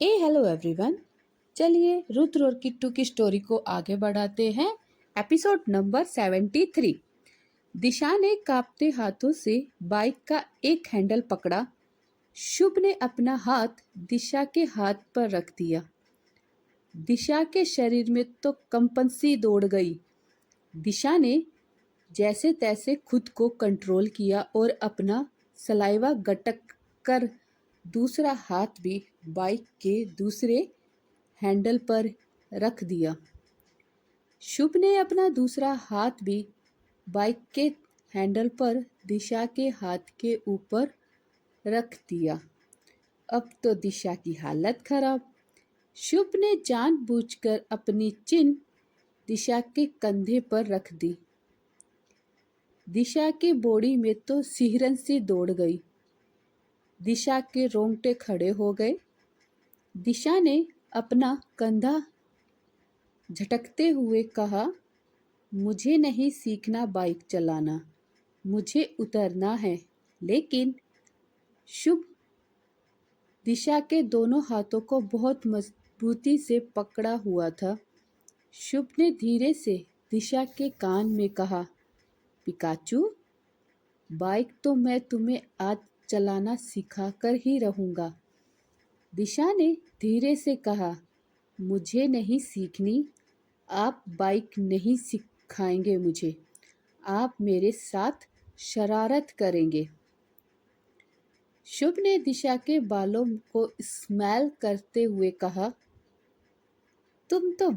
Hello everyone. चलिए रुद्र और किट्टू की स्टोरी को आगे बढ़ाते हैं। Episode number 73। दिशा ने कांपते हाथों से बाइक का एक हैंडल पकड़ा। शुभ ने अपना हाथ दिशा के हाथ पर रख दिया। दिशा के शरीर में तो कंपन सी दौड़ गई। दिशा ने जैसे तैसे खुद को कंट्रोल किया और अपना सलाइवा गटक कर दूसरा हाथ भी बाइक के दूसरे हैंडल पर रख दिया। शुभ ने अपना दूसरा हाथ भी बाइक के हैंडल पर दिशा के हाथ के ऊपर रख दिया। अब तो दिशा की हालत खराब। शुभ ने जानबूझकर अपनी चिन दिशा के कंधे पर रख दी। दिशा की बॉडी में तो सिहरन सी दौड़ गई। दिशा के रोंगटे खड़े हो गए। दिशा ने अपना कंधा झटकते हुए कहा, मुझे नहीं सीखना बाइक चलाना, मुझे उतरना है। लेकिन शुभ दिशा के दोनों हाथों को बहुत मजबूती से पकड़ा हुआ था। शुभ ने धीरे से दिशा के कान में कहा, पिकाचू, बाइक तो मैं तुम्हें आज चलाना सिखा कर ही रहूँगा। दिशा ने धीरे से कहा, मुझे नहीं सीखनी, आप बाइक नहीं सिखाएंगे मुझे, आप मेरे साथ शरारत करेंगे। शुभ ने दिशा के बालों को स्मेल करते हुए कहा, तुम तो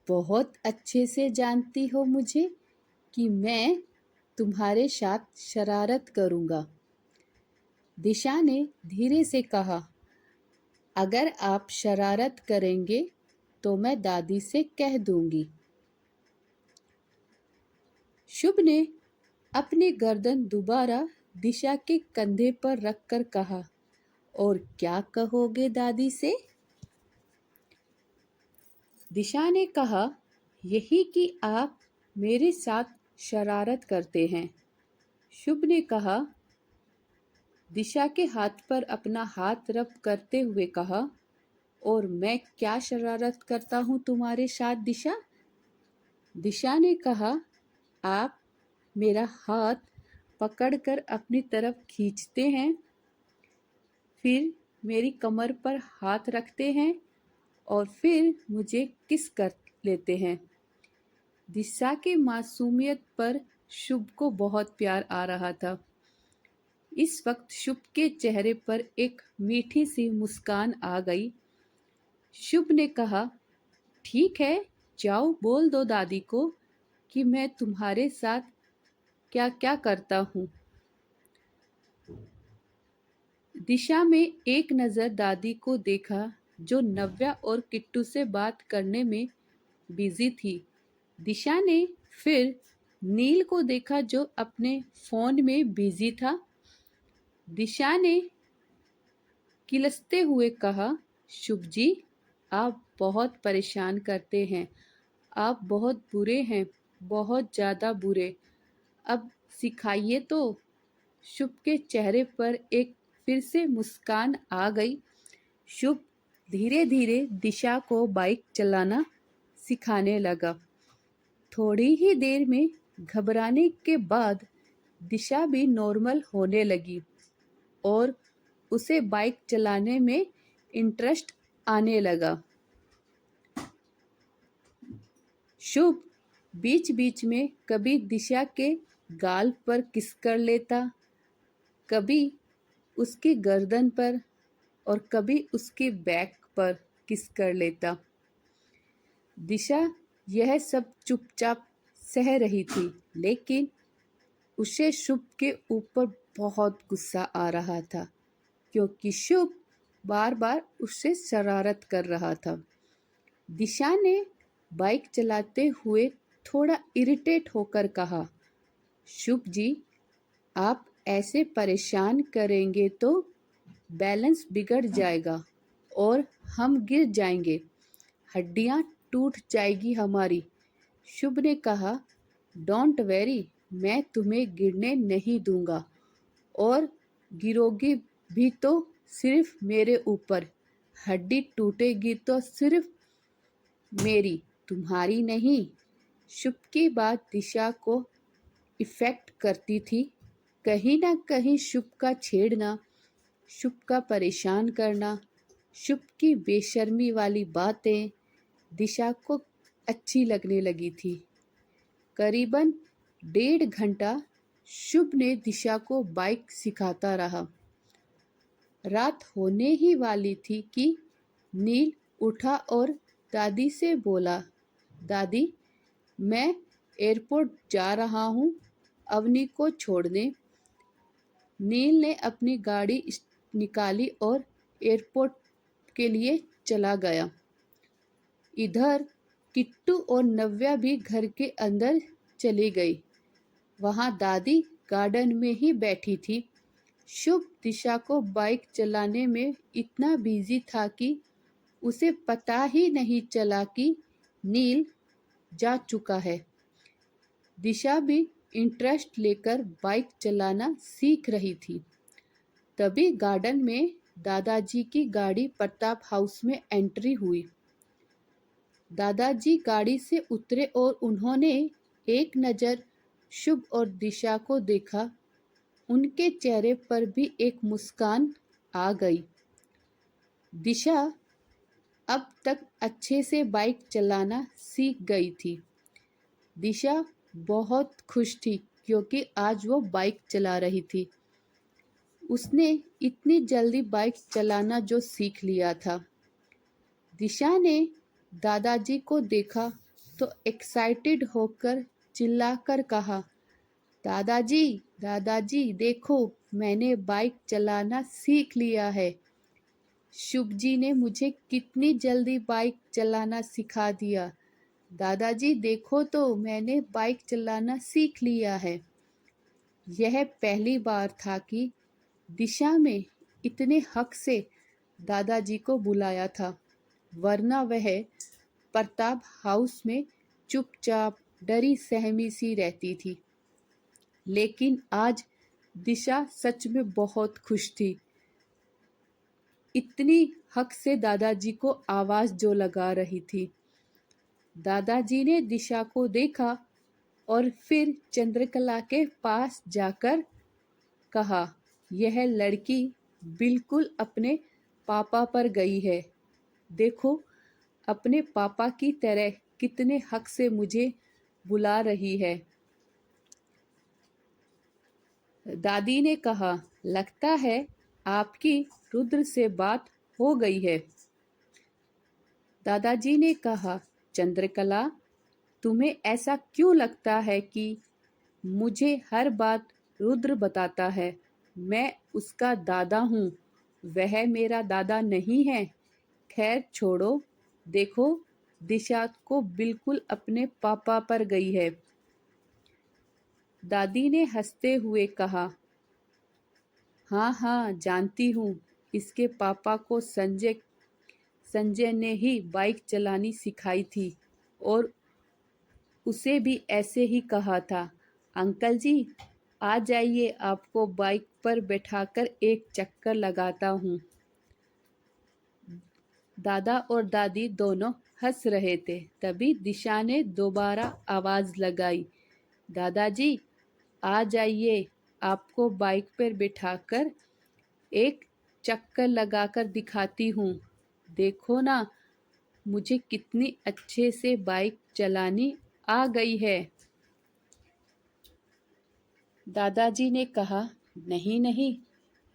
बहुत अच्छे से जानती हो मुझे कि मैं तुम्हारे साथ शरारत करूँगा। दिशा ने धीरे से कहा, अगर आप शरारत करेंगे तो मैं दादी से कह दूंगी। शुभ ने अपनी गर्दन दोबारा दिशा के कंधे पर रखकर कहा, और क्या कहोगे दादी से? दिशा ने कहा, यही कि आप मेरे साथ शरारत करते हैं। शुभ ने कहा, दिशा के हाथ पर अपना हाथ रब करते हुए कहा, और मैं क्या शरारत करता हूँ तुम्हारे साथ दिशा? दिशा ने कहा, आप मेरा हाथ पकड़कर अपनी तरफ खींचते हैं, फिर मेरी कमर पर हाथ रखते हैं और फिर मुझे किस कर लेते हैं। दिशा के मासूमियत पर शुभ को बहुत प्यार आ रहा था। इस वक्त शुभ के चेहरे पर एक मीठी सी मुस्कान आ गई। शुभ ने कहा, ठीक है, जाओ बोल दो दादी को कि मैं तुम्हारे साथ क्या क्या करता हूँ। दिशा में एक नज़र दादी को देखा जो नव्या और किट्टू से बात करने में बिजी थी। दिशा ने फिर नील को देखा जो अपने फ़ोन में बिजी था। दिशा ने किलसते हुए कहा, शुभ जी, आप बहुत परेशान करते हैं, आप बहुत बुरे हैं, बहुत ज़्यादा बुरे, अब सिखाइए तो। शुभ के चेहरे पर एक फिर से मुस्कान आ गई। शुभ धीरे धीरे दिशा को बाइक चलाना सिखाने लगा। थोड़ी ही देर में घबराने के बाद दिशा भी नॉर्मल होने लगी और उसे बाइक चलाने में इंटरेस्ट आने लगा। शुभ बीच बीच में कभी दिशा के गाल पर किस कर लेता, कभी उसकी गर्दन पर और कभी उसके बैक पर किस कर लेता। दिशा यह सब चुपचाप सह रही थी, लेकिन उसे शुभ के ऊपर बहुत गुस्सा आ रहा था क्योंकि शुभ बार बार उससे शरारत कर रहा था। दिशा ने बाइक चलाते हुए थोड़ा इरिटेट होकर कहा, शुभ जी, आप ऐसे परेशान करेंगे तो बैलेंस बिगड़ जाएगा और हम गिर जाएंगे, हड्डियां टूट जाएगी हमारी। शुभ ने कहा, डोंट वेरी, मैं तुम्हें गिरने नहीं दूंगा, और गिरोगी भी तो सिर्फ मेरे ऊपर, हड्डी टूटेगी तो सिर्फ मेरी, तुम्हारी नहीं। शुभ की बात दिशा को इफेक्ट करती थी। कहीं ना कहीं शुभ का छेड़ना, शुभ का परेशान करना, शुभ की बेशर्मी वाली बातें दिशा को अच्छी लगने लगी थी। करीबन 1.5 घंटा शुभ ने दिशा को बाइक सिखाता रहा। रात होने ही वाली थी कि नील उठा और दादी से बोला, दादी, मैं एयरपोर्ट जा रहा हूँ अवनी को छोड़ने। नील ने अपनी गाड़ी निकाली और एयरपोर्ट के लिए चला गया। इधर किट्टू और नव्या भी घर के अंदर चली गई। वहां दादी गार्डन में ही बैठी थी। शुभ दिशा को बाइक चलाने में इतना बिजी था कि उसे पता ही नहीं चला कि नील जा चुका है। दिशा भी इंटरेस्ट लेकर बाइक चलाना सीख रही थी। तभी गार्डन में दादाजी की गाड़ी प्रताप हाउस में एंट्री हुई। दादाजी गाड़ी से उतरे और उन्होंने एक नज़र शुभ और दिशा को देखा। उनके चेहरे पर भी एक मुस्कान आ गई। दिशा अब तक अच्छे से बाइक चलाना सीख गई थी। दिशा बहुत खुश थी क्योंकि आज वो बाइक चला रही थी। उसने इतनी जल्दी बाइक चलाना जो सीख लिया था। दिशा ने दादाजी को देखा तो एक्साइटेड होकर चिल्लाकर कहा, दादाजी, दादाजी देखो, मैंने बाइक चलाना सीख लिया है। शुभ जी ने मुझे कितनी जल्दी बाइक चलाना सिखा दिया। दादाजी देखो तो, मैंने बाइक चलाना सीख लिया है। यह पहली बार था कि दिशा में इतने हक से दादाजी को बुलाया था, वरना वह प्रताप हाउस में चुपचाप डरी सहमी सी रहती थी। लेकिन आज दिशा सच में बहुत खुश थी। इतनी हक से दादाजी को आवाज जो लगा रही थी। दादाजी ने दिशा को देखा और फिर चंद्रकला के पास जाकर कहा, यह लड़की बिल्कुल अपने पापा पर गई है। देखो, अपने पापा की तरह कितने हक से मुझे बुला रही है। दादी ने कहा, लगता है आपकी रुद्र से बात हो गई है। दादाजी ने कहा, चंद्रकला, तुम्हें ऐसा क्यों लगता है कि मुझे हर बात रुद्र बताता है? मैं उसका दादा हूँ, वह मेरा दादा नहीं है। खैर छोड़ो, देखो, दिशा को बिल्कुल अपने पापा पर गई है। दादी ने हंसते हुए कहा, हाँ हाँ जानती हूँ, इसके पापा को संजय ने ही बाइक चलानी सिखाई थी और उसे भी ऐसे ही कहा था, अंकल जी आ जाइए, आपको बाइक पर बैठाकर एक चक्कर लगाता हूँ। दादा और दादी दोनों हंस रहे थे। तभी दिशा ने दोबारा आवाज लगाई, दादाजी आ जाइए, आपको बाइक पर बिठाकर एक चक्कर लगाकर दिखाती हूँ। देखो ना, मुझे कितनी अच्छे से बाइक चलानी आ गई है। दादाजी ने कहा, नहीं नहीं,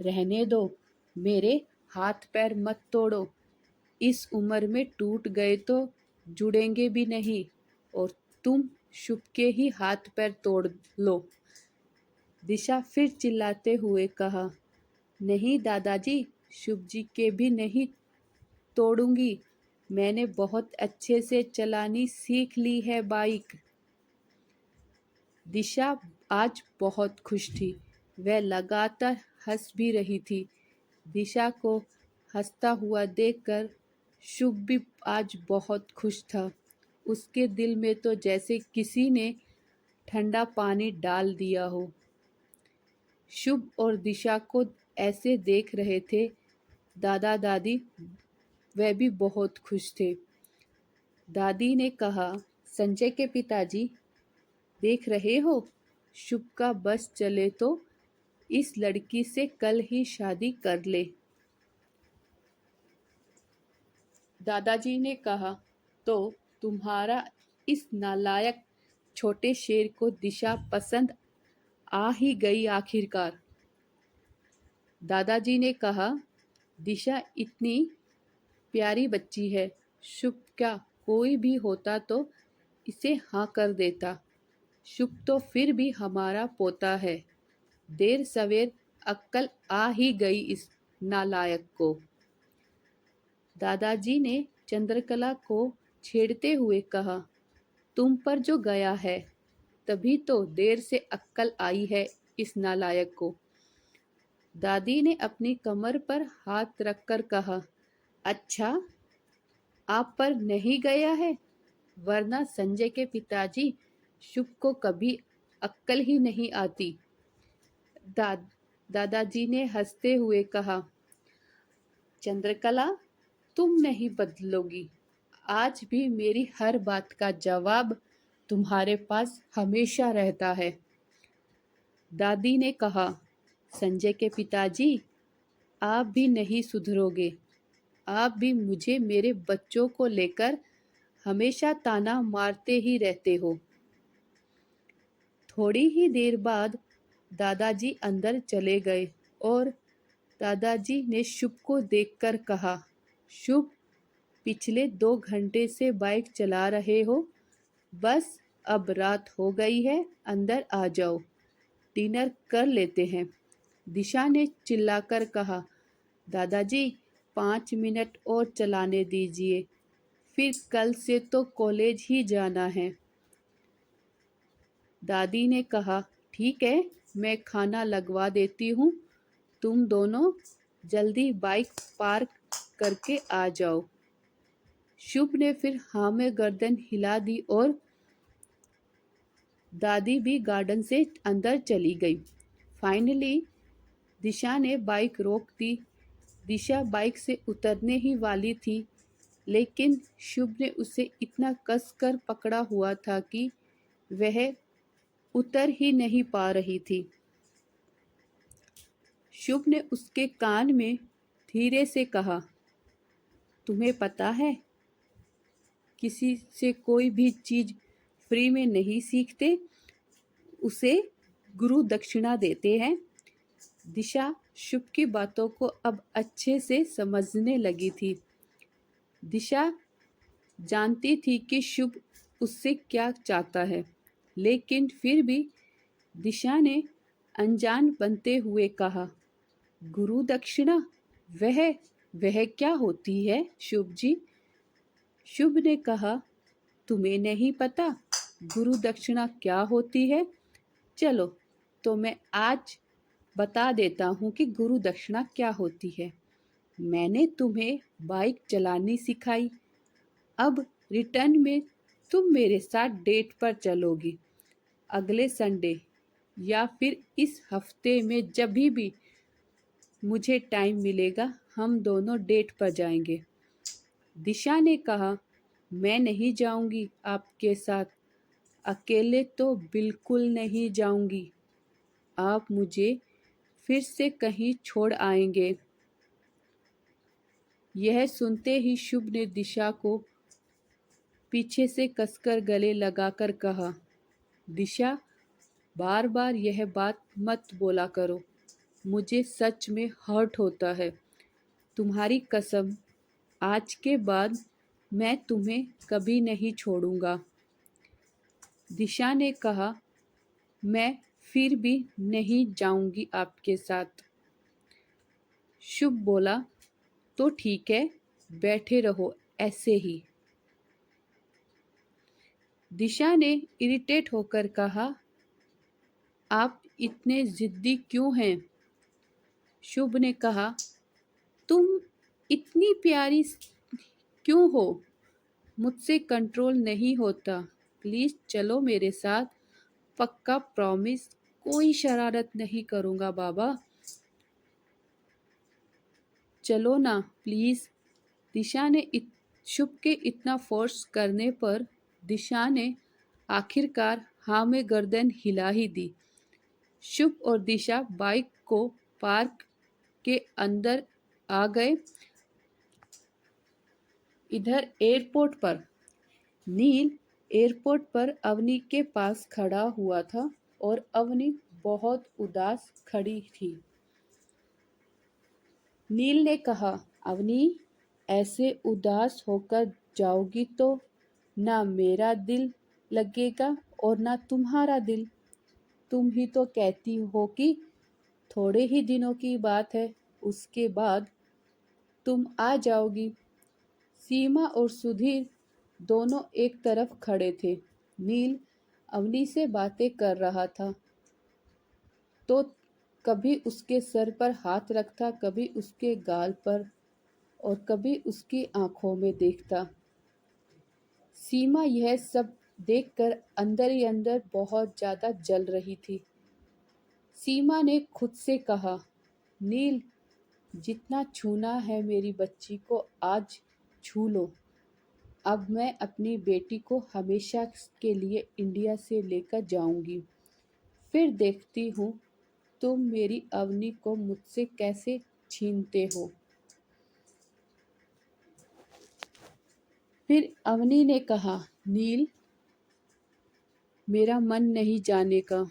रहने दो, मेरे हाथ पैर मत तोड़ो। इस उम्र में टूट गए तो जुड़ेंगे भी नहीं, और तुम शुभ के ही हाथ पैर तोड़ लो। दिशा फिर चिल्लाते हुए कहा, नहीं दादाजी, शुभ जी के भी नहीं तोड़ूंगी। मैंने बहुत अच्छे से चलानी सीख ली है बाइक। दिशा आज बहुत खुश थी। वह लगातार हंस भी रही थी। दिशा को हंसता हुआ देखकर शुभ भी आज बहुत खुश था। उसके दिल में तो जैसे किसी ने ठंडा पानी डाल दिया हो। शुभ और दिशा को ऐसे देख रहे थे दादा दादी वह भी बहुत खुश थे। दादी ने कहा, संजय के पिताजी, देख रहे हो, शुभ का बस चले तो इस लड़की से कल ही शादी कर ले। दादाजी ने कहा, तो तुम्हारा इस नालायक छोटे शेर को दिशा पसंद आ ही गई आखिरकार। दादाजी ने कहा, दिशा इतनी प्यारी बच्ची है, शुभ क्या कोई भी होता तो इसे हाँ कर देता। शुभ तो फिर भी हमारा पोता है। देर सवेर अक्ल आ ही गई इस नालायक को। दादाजी ने चंद्रकला को छेड़ते हुए कहा, तुम पर जो गया है, तभी तो देर से अक्ल आई है इस नालायक को। दादी ने अपनी कमर पर हाथ रखकर कहा, अच्छा, आप पर नहीं गया है, वरना संजय के पिताजी शुभ को कभी अक्ल ही नहीं आती। दादाजी ने हंसते हुए कहा, चंद्रकला, तुम नहीं बदलोगी। आज भी मेरी हर बात का जवाब तुम्हारे पास हमेशा रहता है। दादी ने कहा, संजय के पिताजी, आप भी नहीं सुधरोगे। आप भी मुझे मेरे बच्चों को लेकर हमेशा ताना मारते ही रहते हो। थोड़ी ही देर बाद दादाजी अंदर चले गए और दादाजी ने शुभ को देखकर कहा, शुभ, पिछले 2 घंटे से बाइक चला रहे हो, बस अब रात हो गई है, अंदर आ जाओ, डिनर कर लेते हैं। दिशा ने चिल्लाकर कहा, दादाजी 5 मिनट और चलाने दीजिए, फिर कल से तो कॉलेज ही जाना है। दादी ने कहा, ठीक है, मैं खाना लगवा देती हूँ, तुम दोनों जल्दी बाइक पार्क करके आ जाओ। शुभ ने फिर हाँ में गर्दन हिला दी और दादी भी गार्डन से अंदर चली गई। फाइनली दिशा ने बाइक रोक दी। दिशा बाइक से उतरने ही वाली थी, लेकिन शुभ ने उसे इतना कसकर पकड़ा हुआ था कि वह उतर ही नहीं पा रही थी। शुभ ने उसके कान में धीरे से कहा, तुम्हें पता है, किसी से कोई भी चीज फ्री में नहीं सीखते, उसे गुरु दक्षिणा देते हैं। दिशा शुभ की बातों को अब अच्छे से समझने लगी थी। दिशा जानती थी कि शुभ उससे क्या चाहता है, लेकिन फिर भी दिशा ने अनजान बनते हुए कहा, गुरु दक्षिणा, वह वह क्या होती है शुभ जी? शुभ ने कहा, तुम्हें नहीं पता गुरु दक्षिणा क्या होती है? चलो, तो मैं आज बता देता हूँ कि गुरु दक्षिणा क्या होती है। मैंने तुम्हें बाइक चलानी सिखाई, अब रिटर्न में तुम मेरे साथ डेट पर चलोगी। अगले संडे या फिर इस हफ्ते में जब भी मुझे टाइम मिलेगा, हम दोनों डेट पर जाएंगे। दिशा ने कहा, मैं नहीं जाऊंगी आपके साथ, अकेले तो बिल्कुल नहीं जाऊंगी। आप मुझे फिर से कहीं छोड़ आएंगे। यह सुनते ही शुभ ने दिशा को पीछे से कसकर गले लगाकर कहा, दिशा, बार बार यह बात मत बोला करो, मुझे सच में हर्ट होता है। तुम्हारी कसम, आज के बाद मैं तुम्हें कभी नहीं छोड़ूंगा। दिशा ने कहा, मैं फिर भी नहीं जाऊंगी आपके साथ। शुभ बोला, तो ठीक है, बैठे रहो ऐसे ही। दिशा ने इरिटेट होकर कहा, आप इतने जिद्दी क्यों हैं? शुभ ने कहा, तुम इतनी प्यारी क्यों हो? मुझसे कंट्रोल नहीं होता, प्लीज चलो मेरे साथ, पक्का प्रॉमिस, कोई शरारत नहीं करूँगा बाबा, चलो ना प्लीज। दिशा ने शुभ के इतना फोर्स करने पर दिशा ने आखिरकार हाँ में गर्दन हिला ही दी। शुभ और दिशा बाइक को पार्क के अंदर आ गए। इधर एयरपोर्ट पर नील एयरपोर्ट पर अवनी के पास खड़ा हुआ था और अवनी बहुत उदास खड़ी थी। नील ने कहा, अवनी, ऐसे उदास होकर जाओगी तो ना मेरा दिल लगेगा और ना तुम्हारा दिल। तुम ही तो कहती हो कि थोड़े ही दिनों की बात है, उसके बाद तुम आ जाओगी। सीमा और सुधीर दोनों एक तरफ खड़े थे। नील अवनी से बातें कर रहा था तो कभी उसके सर पर हाथ रखता, कभी उसके गाल पर और कभी उसकी आंखों में देखता। सीमा यह सब देखकर अंदर ही अंदर बहुत ज्यादा जल रही थी। सीमा ने खुद से कहा, नील, जितना छूना है मेरी बच्ची को आज छू लो। अब मैं अपनी बेटी को हमेशा के लिए इंडिया से लेकर जाऊंगी। फिर देखती हूँ तुम मेरी अवनी को मुझसे कैसे छीनते हो। फिर अवनी ने कहा, नील, मेरा मन नहीं जाने का।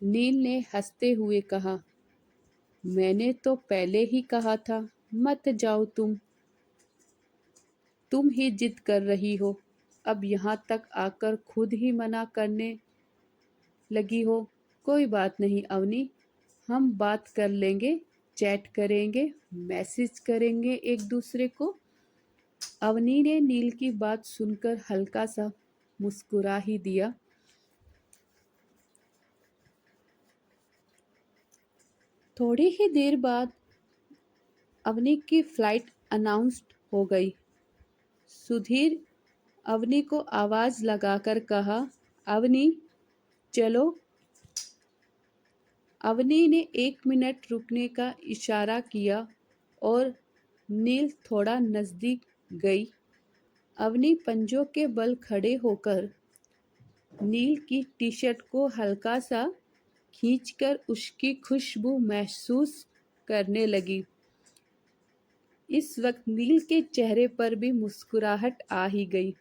नील ने हंसते हुए कहा, मैंने तो पहले ही कहा था मत जाओ तुम ही जिद कर रही हो। अब यहाँ तक आकर खुद ही मना करने लगी हो। कोई बात नहीं अवनी, हम बात कर लेंगे, चैट करेंगे, मैसेज करेंगे एक दूसरे को। अवनी ने नील की बात सुनकर हल्का सा मुस्कुरा ही दिया। थोड़ी ही देर बाद अवनी की फ्लाइट अनाउंस्ड हो गई। सुधीर अवनी को आवाज लगाकर कहा, अवनी, चलो। अवनी ने 1 मिनट रुकने का इशारा किया और नील थोड़ा नजदीक गई। अवनी पंजों के बल खड़े होकर नील की टी शर्ट को हल्का सा खींचकर उसकी खुशबू महसूस करने लगी। इस वक्त नील के चेहरे पर भी मुस्कुराहट आ ही गई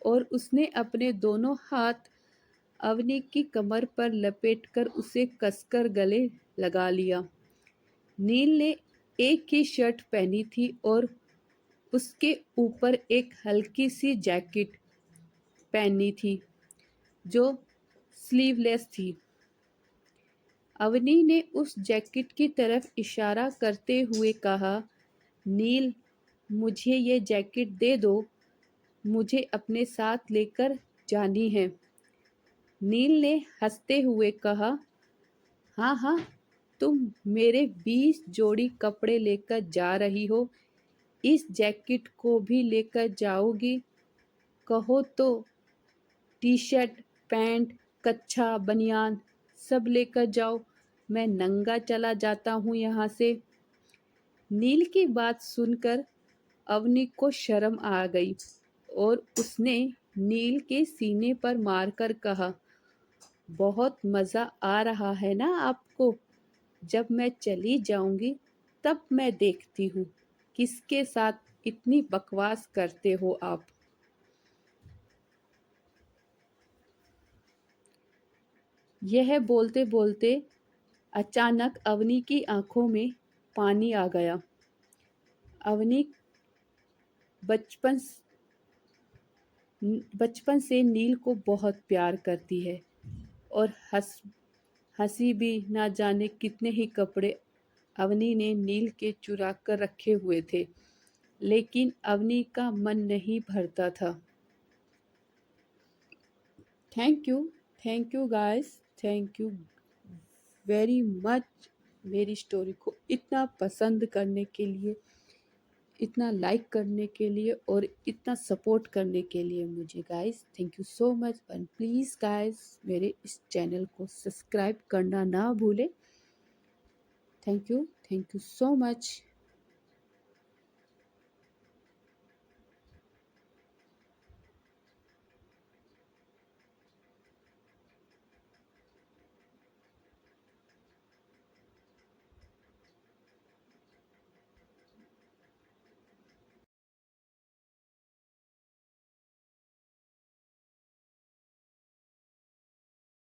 और उसने अपने दोनों हाथ अवनी की कमर पर लपेटकर उसे कसकर गले लगा लिया। नील ने एक ही शर्ट पहनी थी और उसके ऊपर एक हल्की सी जैकेट पहनी थी जो स्लीवलेस थी। अवनी ने उस जैकेट की तरफ इशारा करते हुए कहा, नील, मुझे ये जैकेट दे दो, मुझे अपने साथ लेकर जानी है। नील ने हंसते हुए कहा, हाँ हाँ, तुम मेरे 20 जोड़ी कपड़े लेकर जा रही हो, इस जैकेट को भी लेकर जाओगी? कहो तो टी शर्ट, पैंट, कच्छा, बनियान सब लेकर जाओ, मैं नंगा चला जाता हूँ यहाँ से। नील की बात सुनकर अवनी को शर्म आ गई और उसने नील के सीने पर मारकर कहा, बहुत मज़ा आ रहा है ना आपको? जब मैं चली जाऊंगी तब मैं देखती हूँ किसके साथ इतनी बकवास करते हो आप। यह बोलते बोलते अचानक अवनी की आंखों में पानी आ गया। अवनी बचपन बचपन से नील को बहुत प्यार करती है और हंसी भी। ना जाने कितने ही कपड़े अवनी ने नील के चुरा कर रखे हुए थे, लेकिन अवनी का मन नहीं भरता था। Thank you guys, thank you very much मेरी स्टोरी को इतना पसंद करने के लिए, इतना लाइक करने के लिए और इतना सपोर्ट करने के लिए मुझे guys. Thank you so much and please guys मेरे इस चैनल को सब्सक्राइब करना ना भूलें। Thank you so much.